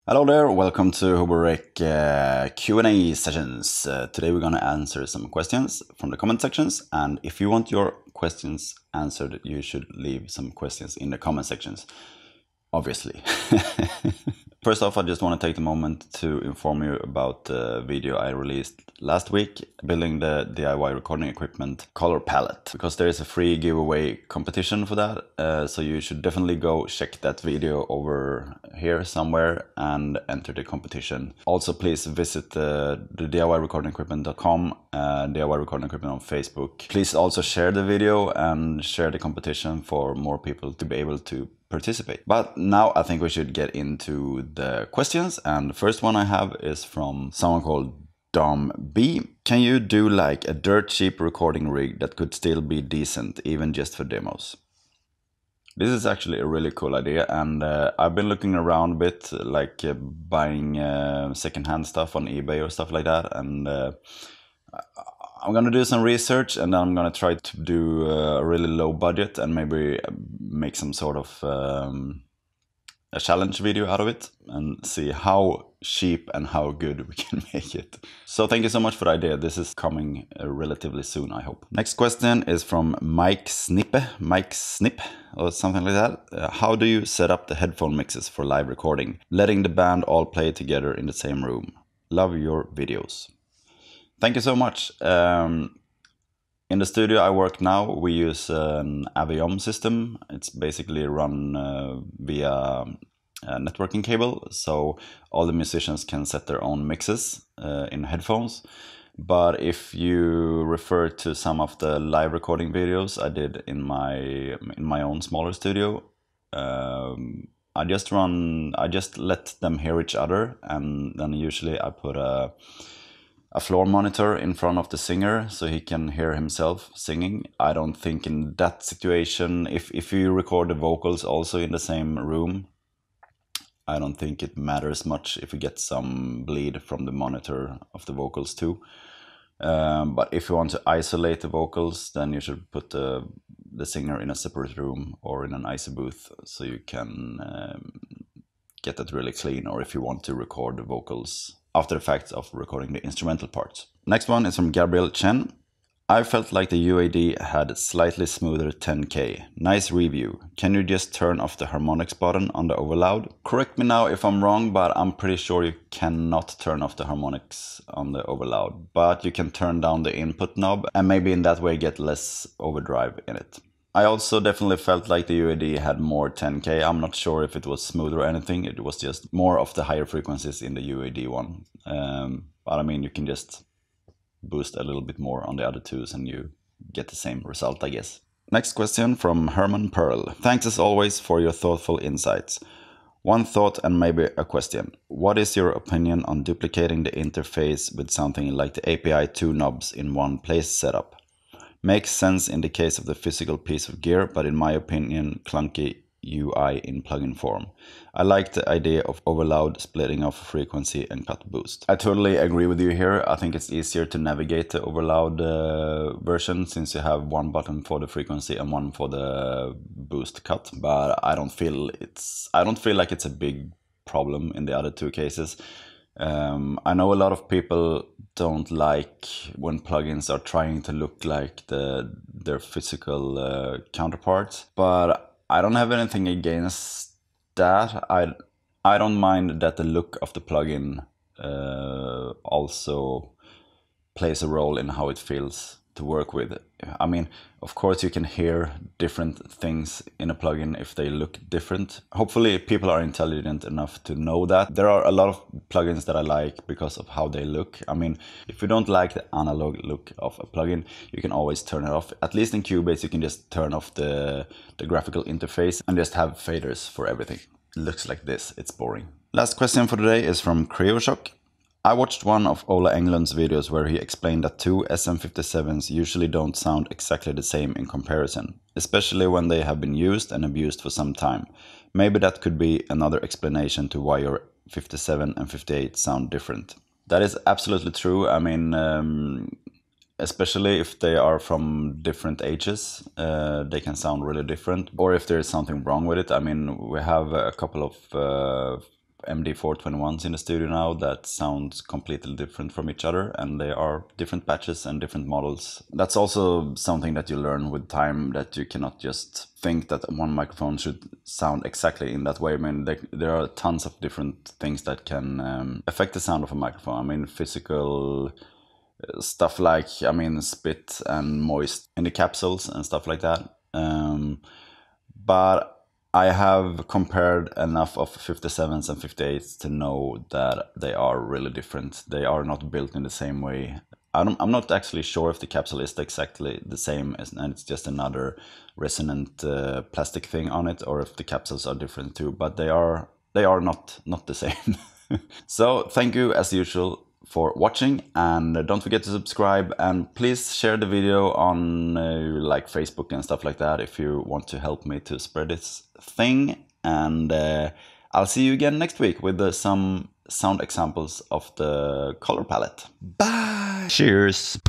Hello there, welcome to HoboRec Q&A sessions. Today we're going to answer some questions from the comment sections, and if you want your questions answered, you should leave some questions in the comment sections, obviously. First off, I just want to take the moment to inform you about the video I released last week, building the DIY recording equipment color palette, because there is a free giveaway competition for that, so you should definitely go check that video over here somewhere and enter the competition. Also, please visit the DIYrecordingequipment.com, DIY Recording Equipment on Facebook. Please also share the video and share the competition for more people to be able to participate. But now I think we should get into the questions, and the first one I have is from someone called Dom B. Can you do like a dirt cheap recording rig that could still be decent even just for demos? This is actually a really cool idea, and I've been looking around a bit, like buying secondhand stuff on eBay or stuff like that, and I'm gonna do some research, and then I'm gonna try to do a really low budget and maybe make some sort of a challenge video out of it and see how cheap and how good we can make it. So thank you so much for the idea. This is coming relatively soon, I hope. Next question is from Mike Snip, or something like that. How do you set up the headphone mixes for live recording, letting the band all play together in the same room? Love your videos. Thank you so much. In the studio I work now, we use an Aviom system. It's basically run via a networking cable, so all the musicians can set their own mixes in headphones. But if you refer to some of the live recording videos I did in my own smaller studio, I just let them hear each other, and then usually I put a floor monitor in front of the singer so he can hear himself singing. I don't think in that situation, if you record the vocals also in the same room, I don't think it matters much if you get some bleed from the monitor of the vocals too. But if you want to isolate the vocals, then you should put the singer in a separate room or in an ISO booth so you can get that really clean, or if you want to record the vocals after the fact of recording the instrumental parts. Next one is from Gabriel Chen. I felt like the UAD had slightly smoother 10K. Nice review. Can you just turn off the harmonics button on the overloud? Correct me now if I'm wrong, but I'm pretty sure you cannot turn off the harmonics on the overloud, but you can turn down the input knob and maybe in that way get less overdrive in it. I also definitely felt like the UAD had more 10K. I'm not sure if it was smooth or anything. It was just more of the higher frequencies in the UAD one. But I mean, you can just boost a little bit more on the other twos and you get the same result, I guess. Next question from Herman Pearl. Thanks as always for your thoughtful insights. One thought and maybe a question. What is your opinion on duplicating the interface with something like the API 2 knobs in one place setup? Makes sense in the case of the physical piece of gear, but in my opinion, clunky UI in plugin form. I like the idea of overloud, splitting off frequency and cut boost. I totally agree with you here. I think it's easier to navigate the overloud version since you have one button for the frequency and one for the boost cut. But I don't feel like it's a big problem in the other two cases. I know a lot of people don't like when plugins are trying to look like their physical counterparts, but I don't have anything against that. I don't mind that the look of the plugin also plays a role in how it feels to work with. I mean, of course you can hear different things in a plugin if they look different. Hopefully people are intelligent enough to know that. There are a lot of plugins that I like because of how they look. I mean, if you don't like the analog look of a plugin, you can always turn it off. At least in Cubase you can just turn off the graphical interface and just have faders for everything. It looks like this, it's boring. Last question for today is from Creoshock. I watched one of Ola Englund's videos where he explained that two Sm57s usually don't sound exactly the same in comparison, especially when they have been used and abused for some time. Maybe that could be another explanation to why your 57 and 58 sound different. That is absolutely true. I mean, especially if they are from different ages, they can sound really different. Or if there is something wrong with it. I mean, we have a couple of MD421s in the studio now that sound completely different from each other, and they are different patches and different models. That's also something that you learn with time, that you cannot just think that one microphone should sound exactly in that way. I mean, there are tons of different things that can affect the sound of a microphone. I mean, physical stuff like, I mean, spit and moist in the capsules and stuff like that. But I have compared enough of 57s and 58s to know that they are really different. They are not built in the same way. I'm not actually sure if the capsule is exactly the same and it's just another resonant plastic thing on it, or if the capsules are different too. But they are not the same. So thank you as usual for watching, and don't forget to subscribe, and please share the video on like Facebook and stuff like that if you want to help me to spread this thing. And I'll see you again next week with some sound examples of the color palette. Bye! Cheers!